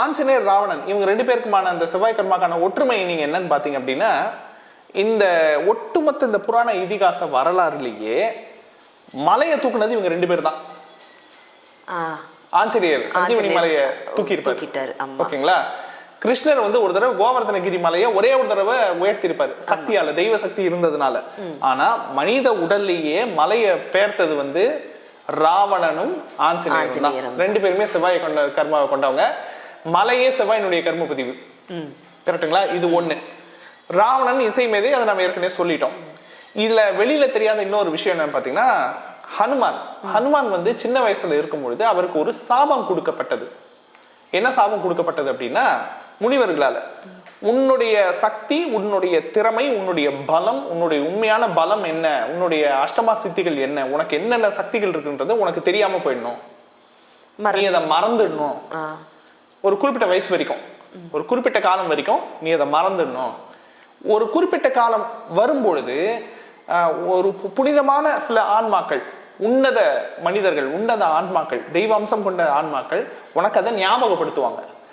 ஆஞ்சநேயர் ராவணன் இவங்க 2 பேருக்குமான அந்த செவ்வாய் கர்மாக்கான ஒற்றுமை நீங்க என்னன்னு பாத்தீங்க அப்படின்னா, இந்த ஒட்டுமொத்த இந்த புராண இதிகாச வரலாறுலயே மலையை தூக்குனது இவங்க 2 பேர் தான். ஆஞ்சநேயர் சஞ்சீவனி மலையை தூக்கி இருப்பாரு. ஓகேங்களா? கிருஷ்ணர் வந்து ஒரு தடவை கோவர்தனகிரி மலையை ஒரே ஒரு தடவை உயர்த்திருப்பாரு சக்தியால, தெய்வ சக்தி இருந்ததுனால. ஆனா மனித உடல்லையே மலையை பெயர்த்தது வந்து ராவணனும் ஆஞ்சநேயரும் தான். 2 பேருமே செவ்வாய் கொண்ட கர்மாவை கொண்டவங்க. மலையே செவ்வாயினுடைய கர்ம பதிவு. கரெக்டுங்களா? இது ஒண்ணு. ராவணன் இசை மேதை, அதை நம்ம ஏற்கனவே சொல்லிட்டோம். இதுல வெளியில தெரியாத இன்னொரு விஷயம் என்னன்னு பாத்தீங்கன்னா, ஹனுமான் வந்து சின்ன வயசுல இருக்கும் பொழுது அவருக்கு ஒரு சாபம் கொடுக்கப்பட்டது. என்ன சாபம் கொடுக்கப்பட்டது அப்படின்னா, முனிவர்களால உன்னுடைய சக்தி, உன்னுடைய திறமை, உன்னுடைய பலம், உன்னுடைய உண்மையான பலம் என்ன, உன்னுடைய அஷ்டமா சித்திகள் என்ன, உனக்கு என்னென்ன சக்திகள் இருக்குன்றது உனக்கு தெரியாம போயிடணும், நீ அதை மறந்துடணும். ஒரு குறிப்பிட்ட வயசு வரைக்கும், ஒரு குறிப்பிட்ட காலம் வரைக்கும் நீ அதை மறந்துடணும். ஒரு குறிப்பிட்ட காலம் வரும்பொழுது ஒரு புனிதமான சில ஆன்மாக்கள், உன்னத மனிதர்கள், உன்னத ஆன்மாக்கள், தெய்வ அம்சம் கொண்ட ஆன்மாக்கள் உனக்கு அதை ஞாபகப்படுத்துவாங்க.